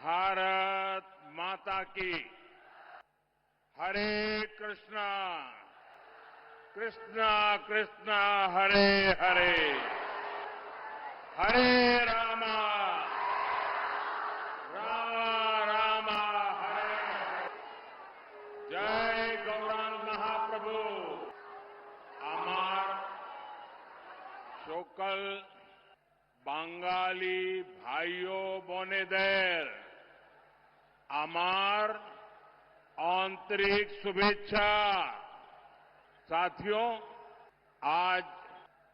भारत माता की। हरे कृष्णा कृष्णा कृष्णा हरे हरे, हरे रामा रामा रामा हरे हरे। जय गौरांग महाप्रभु। আমার সকল বাঙালি ভাইও বোনেদের আমার आंतरिक शुभेच्छा। साथियों, आज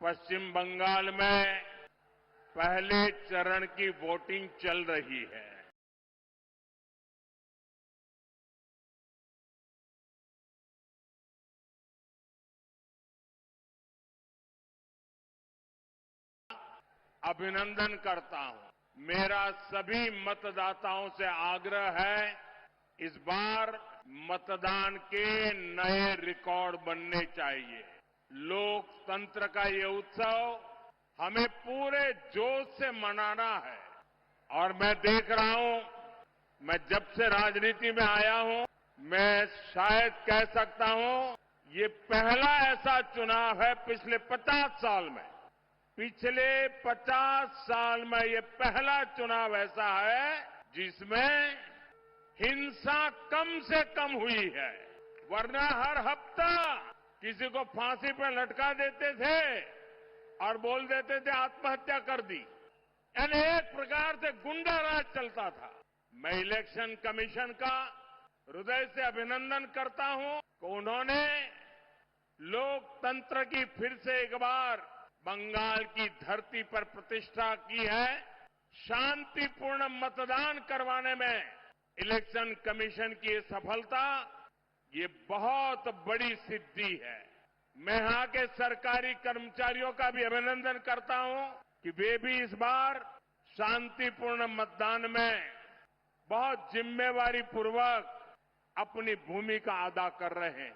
पश्चिम बंगाल में पहले चरण की वोटिंग चल रही है। अभिनंदन करता हूं। मेरा सभी मतदाताओं से आग्रह है, इस बार मतदान के नए रिकॉर्ड बनने चाहिए। लोकतंत्र का ये उत्सव हमें पूरे जोश से मनाना है। और मैं देख रहा हूं, मैं जब से राजनीति में आया हूं, मैं शायद कह सकता हूं ये पहला ऐसा चुनाव है पिछले 50 साल में, पिछले 50 साल में ये पहला चुनाव ऐसा है जिसमें हिंसा कम से कम हुई है। वरना हर हफ्ता किसी को फांसी पर लटका देते थे और बोल देते थे आत्महत्या कर दी। यानी एक प्रकार से गुंडा राज चलता था। मैं इलेक्शन कमीशन का हृदय से अभिनंदन करता हूं कि उन्होंने लोकतंत्र की फिर से एक बार बंगाल की धरती पर प्रतिष्ठा की है। शांतिपूर्ण मतदान करवाने में इलेक्शन कमीशन की ये सफलता, ये बहुत बड़ी सिद्धि है। मैं यहां के सरकारी कर्मचारियों का भी अभिनंदन करता हूं कि वे भी इस बार शांतिपूर्ण मतदान में बहुत जिम्मेवारी पूर्वक अपनी भूमिका अदा कर रहे हैं।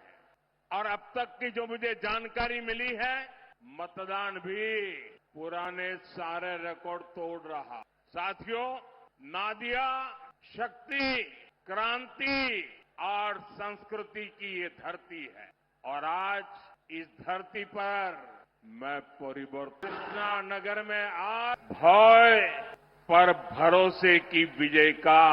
और अब तक की जो मुझे जानकारी मिली है, मतदान भी पुराने सारे रिकॉर्ड तोड़ रहा। साथियों, नादिया शक्ति, क्रांति और संस्कृति की ये धरती है। और आज इस धरती पर मैं कृष्णा नगर में आज भय पर भरोसे की विजय का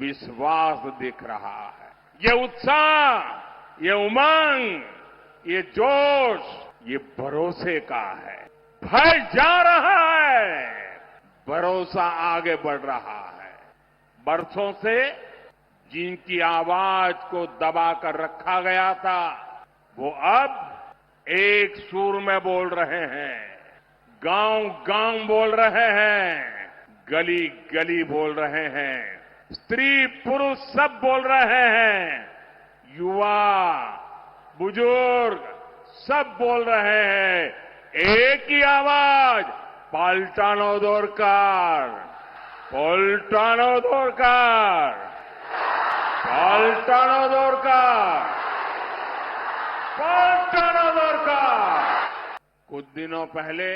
विश्वास दिख रहा है। ये उत्साह, ये उमंग, ये जोश, ये भरोसे का है। भय जा रहा है, भरोसा आगे बढ़ रहा है। बरसों से जिनकी आवाज को दबाकर रखा गया था, वो अब एक सुर में बोल रहे हैं, गांव गांव बोल रहे हैं, गली गली बोल रहे हैं, स्त्री पुरुष सब बोल रहे हैं, युवा बुजुर्ग सब बोल रहे हैं। एक ही आवाज, पाल्टानो दरकार, पाल्टानो दरकार, पाल्टानो दरकार, पाल्टानो दरकार। कुछ दिनों पहले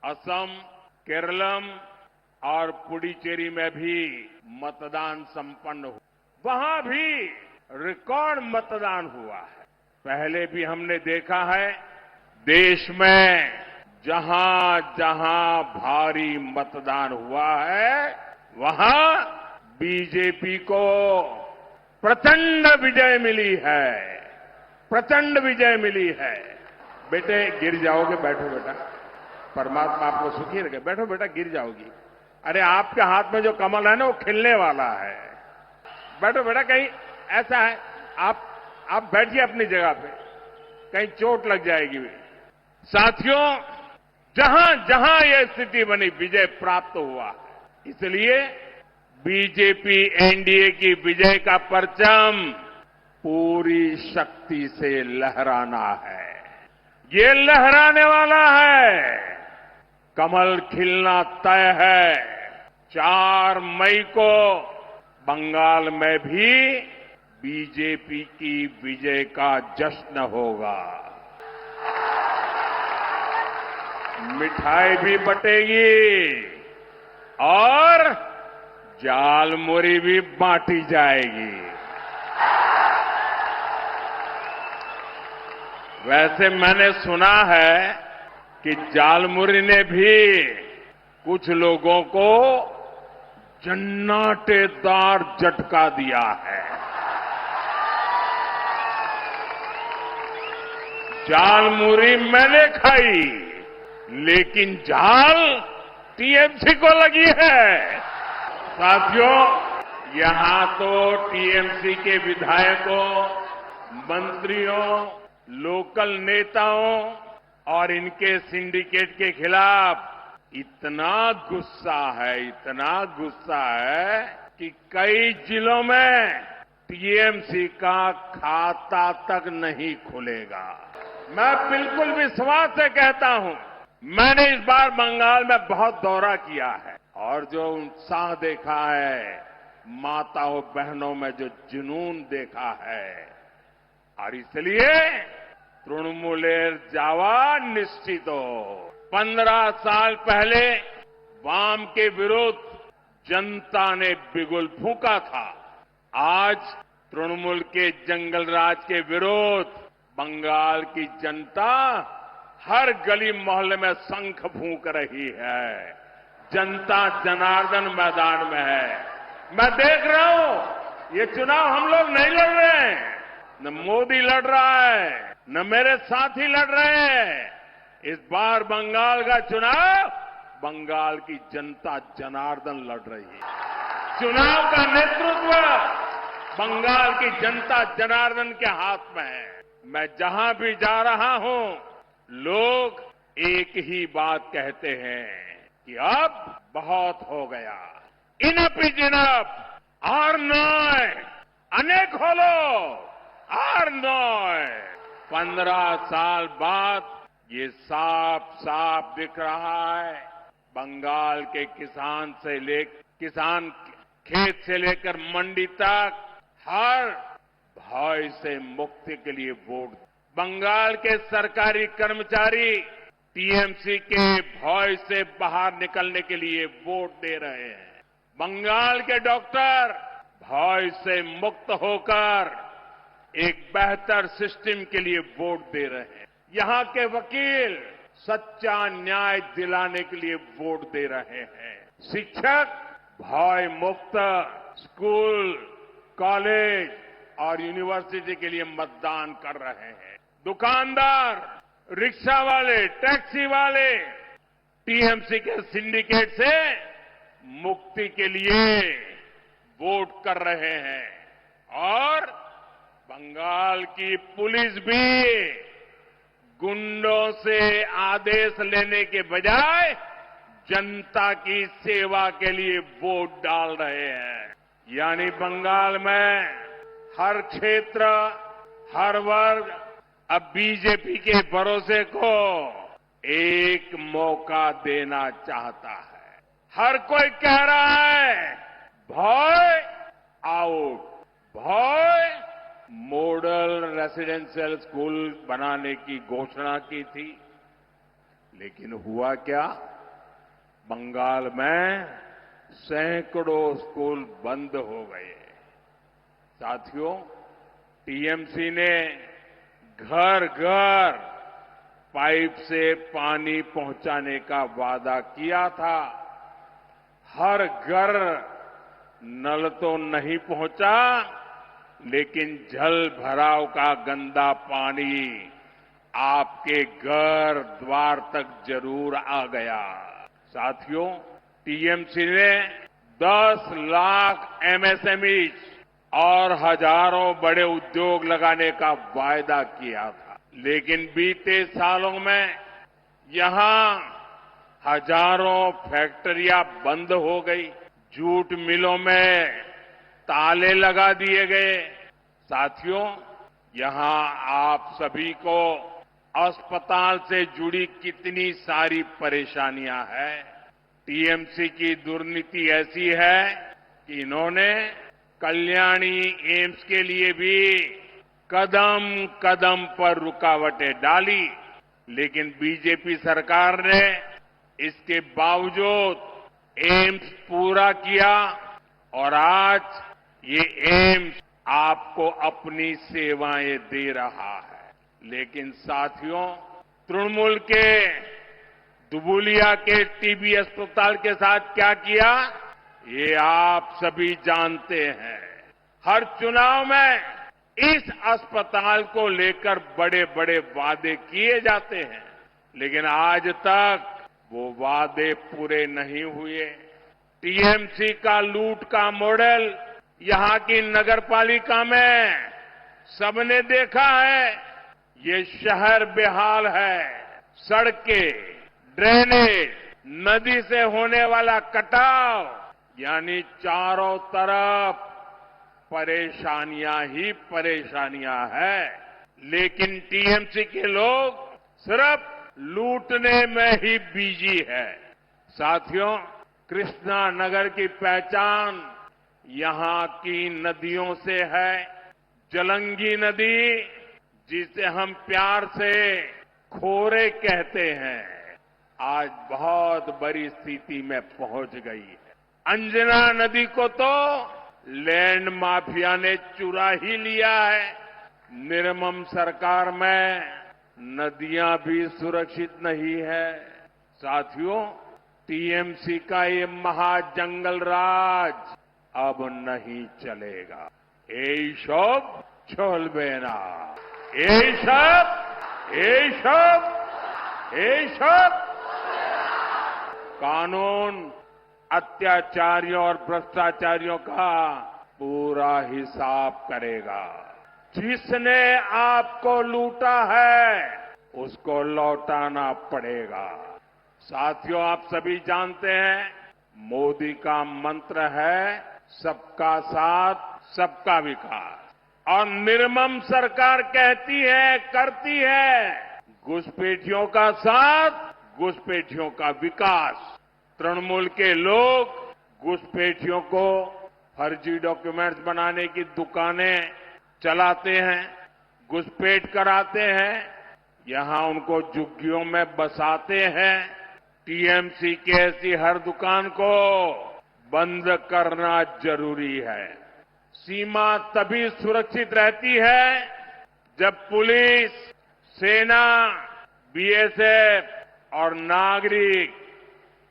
असम, केरलम और पुडुचेरी में भी मतदान संपन्न हुआ। वहां भी रिकॉर्ड मतदान हुआ है। पहले भी हमने देखा है, देश में जहां जहां भारी मतदान हुआ है, वहां बीजेपी को प्रचंड विजय मिली है, प्रचंड विजय मिली है। बेटे गिर जाओगे, बैठो बेटा, परमात्मा आपको सुखी रखे। बैठो बेटा, गिर जाओगी। अरे आपके हाथ में जो कमल है ना, वो खिलने वाला है। बैठो बेटा, कहीं ऐसा है आप बैठिए अपनी जगह पे, कहीं चोट लग जाएगी। साथियों, जहां जहां यह स्थिति बनी, विजय प्राप्त हुआ। इसलिए बीजेपी एनडीए की विजय का परचम पूरी शक्ति से लहराना है। ये लहराने वाला है। कमल खिलना तय है। 4 मई को बंगाल में भी बीजेपी की विजय का जश्न होगा। मिठाई भी बटेगी और जालमुरी भी बांटी जाएगी। वैसे मैंने सुना है कि जालमुरी ने भी कुछ लोगों को जन्नाटेदार झटका दिया है। जालमुरी मैंने खाई, लेकिन झाल टीएमसी को लगी है। साथियों, यहां तो टीएमसी के विधायकों, मंत्रियों, लोकल नेताओं और इनके सिंडिकेट के खिलाफ इतना गुस्सा है कि कई जिलों में टीएमसी का खाता तक नहीं खुलेगा। मैं बिल्कुल विश्वास से कहता हूं, मैंने इस बार बंगाल में बहुत दौरा किया है और जो उत्साह देखा है, माताओं बहनों में जो जुनून देखा है, और इसलिए तृणमूलेर जावा निश्चितो। 15 साल पहले वाम के विरुद्ध जनता ने बिगुल फूंका था। आज तृणमूल के जंगल राज के विरुद्ध बंगाल की जनता हर गली मोहल्ले में शंख फूंक रही है। जनता जनार्दन मैदान में है। मैं देख रहा हूं, ये चुनाव हम लोग नहीं लड़ रहे हैं, न मोदी लड़ रहा है, न मेरे साथी लड़ रहे हैं। इस बार बंगाल का चुनाव बंगाल की जनता जनार्दन लड़ रही है। चुनाव का नेतृत्व बंगाल की जनता जनार्दन के हाथ में है। मैं जहां भी जा रहा हूं, लोग एक ही बात कहते हैं कि अब बहुत हो गया। इनफ इज इनफ, और नॉय अनेक खोलो, और नॉय। 15 साल बाद ये साफ साफ दिख रहा है, बंगाल के किसान खेत से लेकर मंडी तक हर भय से मुक्ति के लिए वोट। बंगाल के सरकारी कर्मचारी टीएमसी के भय से बाहर निकलने के लिए वोट दे रहे हैं। बंगाल के डॉक्टर भय से मुक्त होकर एक बेहतर सिस्टम के लिए वोट दे रहे हैं। यहां के वकील सच्चा न्याय दिलाने के लिए वोट दे रहे हैं। शिक्षक भय मुक्त स्कूल, कॉलेज और यूनिवर्सिटी के लिए मतदान कर रहे हैं। दुकानदार, रिक्शा वाले, टैक्सी वाले टीएमसी के सिंडिकेट से मुक्ति के लिए वोट कर रहे हैं। और बंगाल की पुलिस भी गुंडों से आदेश लेने के बजाय जनता की सेवा के लिए वोट डाल रहे हैं। यानी बंगाल में हर क्षेत्र, हर वर्ग अब बीजेपी के भरोसे को एक मौका देना चाहता है। हर कोई कह रहा है भय आउट, भय मॉडल रेसिडेंशियल स्कूल बनाने की घोषणा की थी, लेकिन हुआ क्या? बंगाल में सैकड़ों स्कूल बंद हो गए। साथियों, टीएमसी ने घर घर पाइप से पानी पहुंचाने का वादा किया था। हर घर नल तो नहीं पहुंचा, लेकिन जल भराव का गंदा पानी आपके घर द्वार तक जरूर आ गया। साथियों, टीएमसी ने 10 लाख एमएसएमई और हजारों बड़े उद्योग लगाने का वायदा किया था, लेकिन बीते सालों में यहां हजारों फैक्ट्रियां बंद हो गई, जूट मिलों में ताले लगा दिए गए। साथियों, यहां आप सभी को अस्पताल से जुड़ी कितनी सारी परेशानियां हैं। टीएमसी की दुर्नीति ऐसी है कि इन्होंने कल्याणी एम्स के लिए भी कदम कदम पर रुकावटें डाली, लेकिन बीजेपी सरकार ने इसके बावजूद एम्स पूरा किया और आज ये एम्स आपको अपनी सेवाएं दे रहा है। लेकिन साथियों, तृणमूल के दुबुलिया के टीबी अस्पताल के साथ क्या किया, ये आप सभी जानते हैं। हर चुनाव में इस अस्पताल को लेकर बड़े बड़े वादे किए जाते हैं, लेकिन आज तक वो वादे पूरे नहीं हुए। टीएमसी का लूट का मॉडल यहां की नगरपालिका में सबने देखा है। ये शहर बेहाल है। सड़कें, ड्रेनेज, नदी से होने वाला कटाव, यानी चारों तरफ परेशानियां ही परेशानियां हैं। लेकिन टीएमसी के लोग सिर्फ लूटने में ही बिजी है। साथियों, कृष्णा नगर की पहचान यहां की नदियों से है। जलंगी नदी, जिसे हम प्यार से खोरे कहते हैं, आज बहुत बड़ी स्थिति में पहुंच गई है। अंजना नदी को तो लैंड माफिया ने चुरा ही लिया है। निर्मम सरकार में नदियां भी सुरक्षित नहीं है। साथियों, टीएमसी का ये महाजंगल राज अब नहीं चलेगा। এইসব চলবে না। এইসব कानून अत्याचारियों और भ्रष्टाचारियों का पूरा हिसाब करेगा। जिसने आपको लूटा है, उसको लौटाना पड़ेगा। साथियों, आप सभी जानते हैं, मोदी का मंत्र है सबका साथ, सबका विकास। और निर्मम सरकार कहती है, करती है, घुसपैठियों का साथ, घुसपैठियों का विकास। तृणमूल के लोग घुसपैठियों को फर्जी डॉक्यूमेंट्स बनाने की दुकानें चलाते हैं, घुसपैठ कराते हैं, यहां उनको झुग्गियों में बसाते हैं। टीएमसी की ऐसी हर दुकान को बंद करना जरूरी है। सीमा तभी सुरक्षित रहती है जब पुलिस, सेना, बीएसएफ और नागरिक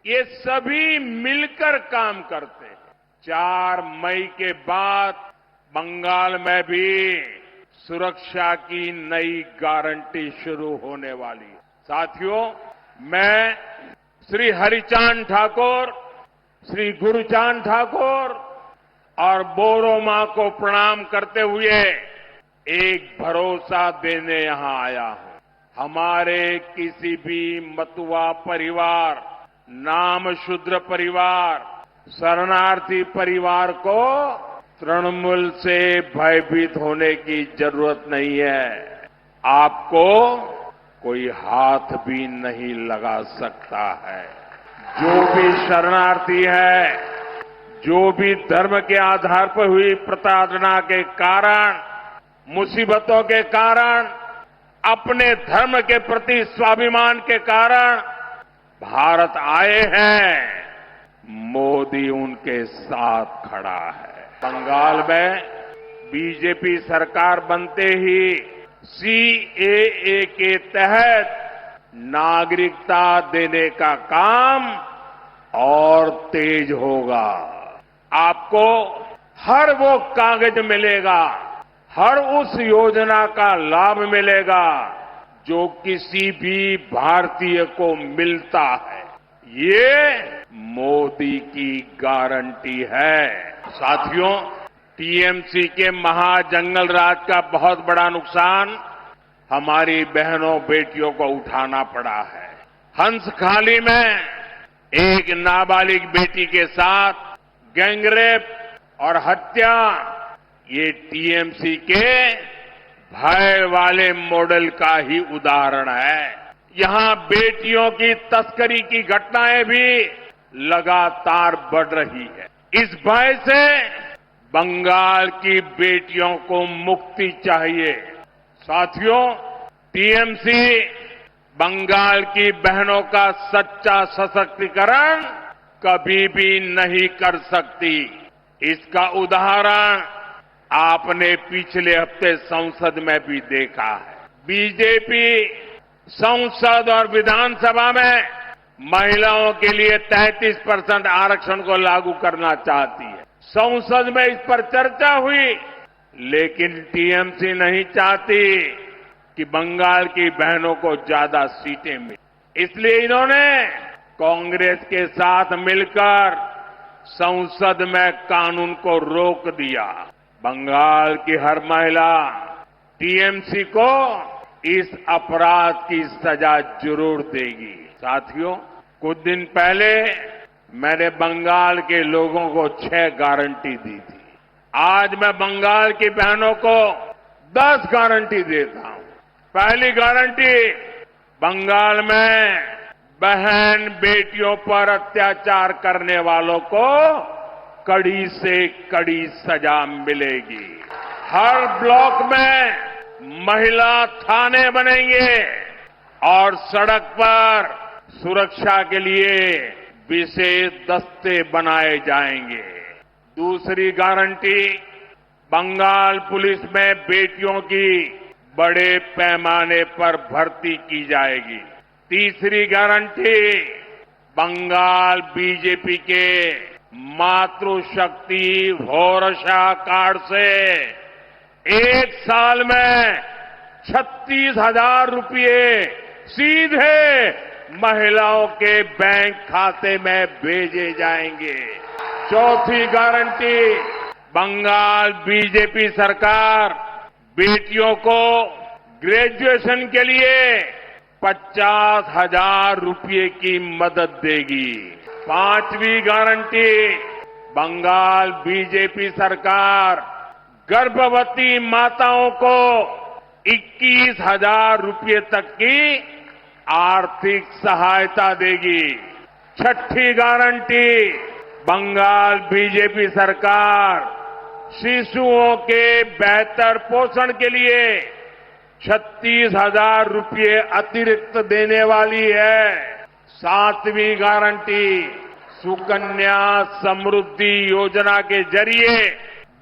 ये सभी मिलकर काम करते हैं। 4 मई के बाद बंगाल में भी सुरक्षा की नई गारंटी शुरू होने वाली है। साथियों, मैं श्री हरिचांद ठाकुर, श्री गुरुचांद ठाकुर और बोरो मां को प्रणाम करते हुए एक भरोसा देने यहां आया हूं। हमारे किसी भी मतुआ परिवार, नाम शूद्र परिवार, शरणार्थी परिवार को तृणमूल से भयभीत होने की जरूरत नहीं है। आपको कोई हाथ भी नहीं लगा सकता है। जो भी शरणार्थी है, जो भी धर्म के आधार पर हुई प्रताड़ना के कारण, मुसीबतों के कारण, अपने धर्म के प्रति स्वाभिमान के कारण भारत आए हैं, मोदी उनके साथ खड़ा है। बंगाल में बीजेपी सरकार बनते ही सीएए के तहत नागरिकता देने का काम और तेज होगा। आपको हर वो कागज मिलेगा, हर उस योजना का लाभ मिलेगा जो किसी भी भारतीय को मिलता है। ये मोदी की गारंटी है। साथियों, टीएमसी के महाजंगल राज का बहुत बड़ा नुकसान हमारी बहनों बेटियों को उठाना पड़ा है। हंसखाली में एक नाबालिग बेटी के साथ गैंगरेप और हत्या, ये टीएमसी के भय वाले मॉडल का ही उदाहरण है। यहां बेटियों की तस्करी की घटनाएं भी लगातार बढ़ रही है। इस भय से बंगाल की बेटियों को मुक्ति चाहिए। साथियों, टीएमसी बंगाल की बहनों का सच्चा सशक्तिकरण कभी भी नहीं कर सकती। इसका उदाहरण आपने पिछले हफ्ते संसद में भी देखा है। बीजेपी संसद और विधानसभा में महिलाओं के लिए 33% आरक्षण को लागू करना चाहती है। संसद में इस पर चर्चा हुई, लेकिन टीएमसी नहीं चाहती कि बंगाल की बहनों को ज्यादा सीटें मिलें। इसलिए इन्होंने कांग्रेस के साथ मिलकर संसद में कानून को रोक दिया। बंगाल की हर महिला टीएमसी को इस अपराध की सजा जरूर देगी। साथियों, कुछ दिन पहले मैंने बंगाल के लोगों को 6 गारंटी दी थी। आज मैं बंगाल की बहनों को 10 गारंटी देता हूं। पहली गारंटी, बंगाल में बहन बेटियों पर अत्याचार करने वालों को कड़ी से कड़ी सजा मिलेगी। हर ब्लॉक में महिला थाने बनेंगे और सड़क पर सुरक्षा के लिए विशेष दस्ते बनाए जाएंगे। दूसरी गारंटी, बंगाल पुलिस में बेटियों की बड़े पैमाने पर भर्ती की जाएगी। तीसरी गारंटी, बंगाल बीजेपी के मातृशक्ति भरोसा कार्ड से 1 साल में 36,000 रुपये सीधे महिलाओं के बैंक खाते में भेजे जाएंगे। चौथी गारंटी, बंगाल बीजेपी सरकार बेटियों को ग्रेजुएशन के लिए 50,000 रुपये की मदद देगी। पांचवी गारंटी, बंगाल बीजेपी सरकार गर्भवती माताओं को 21,000 रुपये तक की आर्थिक सहायता देगी। छठी गारंटी, बंगाल बीजेपी सरकार शिशुओं के बेहतर पोषण के लिए 36,000 रुपये अतिरिक्त देने वाली है। सातवीं गारंटी, सुकन्या समृद्धि योजना के जरिए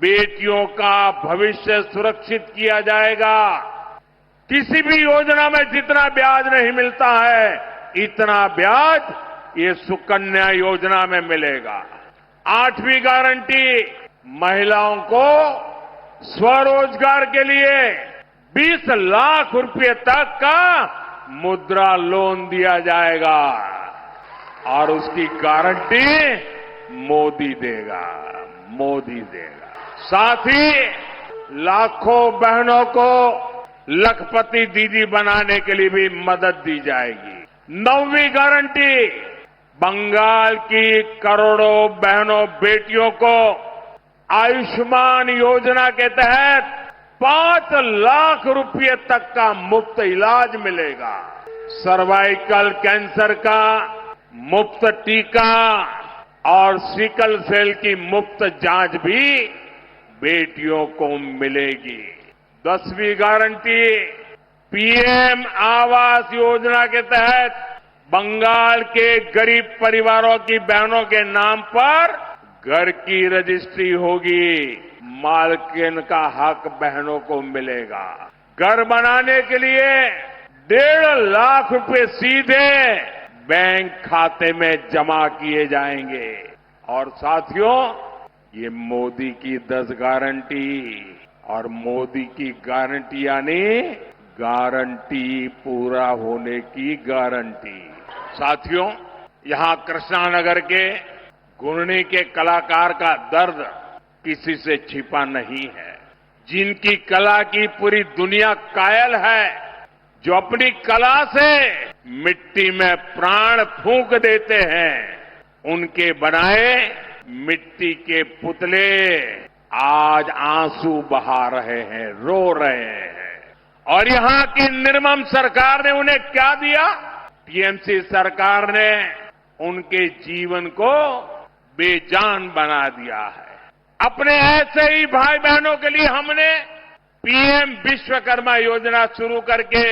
बेटियों का भविष्य सुरक्षित किया जाएगा। किसी भी योजना में जितना ब्याज नहीं मिलता है, इतना ब्याज ये सुकन्या योजना में मिलेगा। आठवीं गारंटी, महिलाओं को स्वरोजगार के लिए 20 लाख रुपए तक का मुद्रा लोन दिया जाएगा और उसकी गारंटी मोदी देगा। साथ ही लाखों बहनों को लखपति दीदी बनाने के लिए भी मदद दी जाएगी। 9वीं गारंटी, बंगाल की करोड़ों बहनों बेटियों को आयुष्मान योजना के तहत 5 लाख रुपए तक का मुफ्त इलाज मिलेगा। सर्वाइकल कैंसर का मुफ्त टीका और सिकल सेल की मुफ्त जांच भी बेटियों को मिलेगी। 10वीं गारंटी, पीएम आवास योजना के तहत बंगाल के गरीब परिवारों की बहनों के नाम पर घर की रजिस्ट्री होगी। मालकिन का हक बहनों को मिलेगा। घर बनाने के लिए 1.5 लाख रुपए सीधे बैंक खाते में जमा किए जाएंगे। और साथियों, ये मोदी की 10 गारंटी और मोदी की गारंटी यानी गारंटी पूरा होने की गारंटी। साथियों, यहां कृष्णानगर के घुर्णी के कलाकार का दर्द किसी से छिपा नहीं है। जिनकी कला की पूरी दुनिया कायल है, जो अपनी कला से मिट्टी में प्राण फूंक देते हैं, उनके बनाए मिट्टी के पुतले आज आंसू बहा रहे हैं, रो रहे हैं। और यहां की निर्मम सरकार ने उन्हें क्या दिया? टीएमसी सरकार ने उनके जीवन को बेजान बना दिया है। अपने ऐसे ही भाई बहनों के लिए हमने पीएम विश्वकर्मा योजना शुरू करके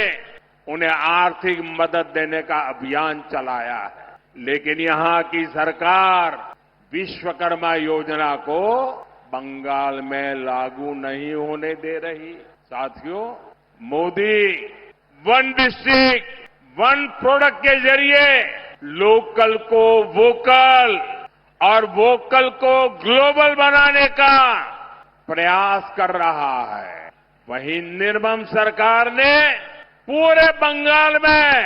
उन्हें आर्थिक मदद देने का अभियान चलाया है। लेकिन यहां की सरकार विश्वकर्मा योजना को बंगाल में लागू नहीं होने दे रही। साथियों, Modi one district one product के जरिए लोकल को वोकल और वोकल को ग्लोबल बनाने का प्रयास कर रहा है। वहीं निर्मम सरकार ने पूरे बंगाल में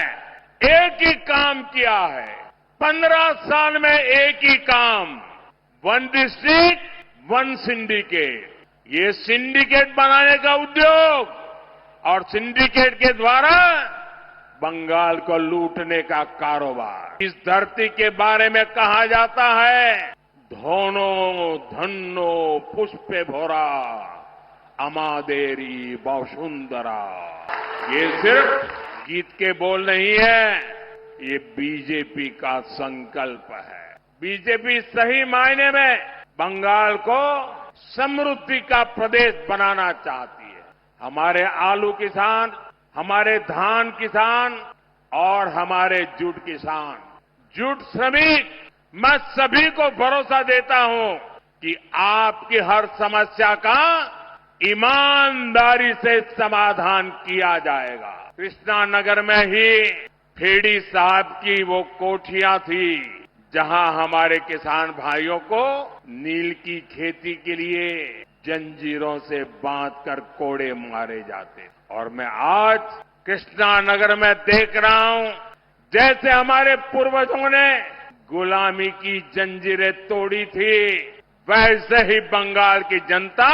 एक ही काम किया है। 15 साल में एक ही काम, वन डिस्ट्रिक्ट वन सिंडिकेट। ये सिंडिकेट बनाने का उद्योग और सिंडिकेट के द्वारा बंगाल को लूटने का कारोबार। इस धरती के बारे में कहा जाता है, धोनो धन्नो पुष्पे भोरा अमादेरी वसुंधरा। ये सिर्फ गीत के बोल नहीं है, ये बीजेपी का संकल्प है। बीजेपी सही मायने में बंगाल को समृद्धि का प्रदेश बनाना चाहती है। हमारे आलू किसान, हमारे धान किसान और हमारे जूट किसान, जूट श्रमिक, मैं सभी को भरोसा देता हूं कि आपकी हर समस्या का ईमानदारी से समाधान किया जाएगा। कृष्णानगर में ही खेड़ी साहब की वो कोठियां थी जहां हमारे किसान भाइयों को नील की खेती के लिए जंजीरों से बांधकर कोड़े मारे जाते। और मैं आज कृष्णानगर में देख रहा हूं, जैसे हमारे पूर्वजों ने गुलामी की जंजीरें तोड़ी थी, वैसे ही बंगाल की जनता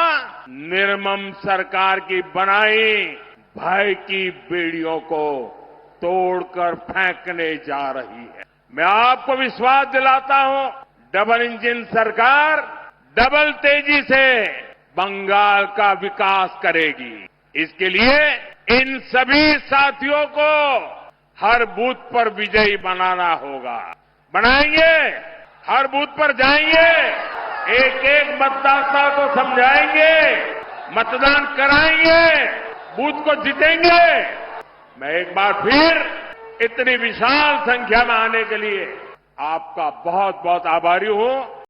निर्मम सरकार की बनाई भय की बेड़ियों को तोड़कर फेंकने जा रही है। मैं आपको विश्वास दिलाता हूं, डबल इंजन सरकार डबल तेजी से बंगाल का विकास करेगी। इसके लिए इन सभी साथियों को हर बूथ पर विजयी बनाना होगा। बनाएंगे, हर बूथ पर जाएंगे, एक एक मतदाता को समझाएंगे, मतदान कराएंगे, बूथ को जीतेंगे। मैं एक बार फिर इतनी विशाल संख्या में आने के लिए आपका बहुत बहुत आभारी हूं।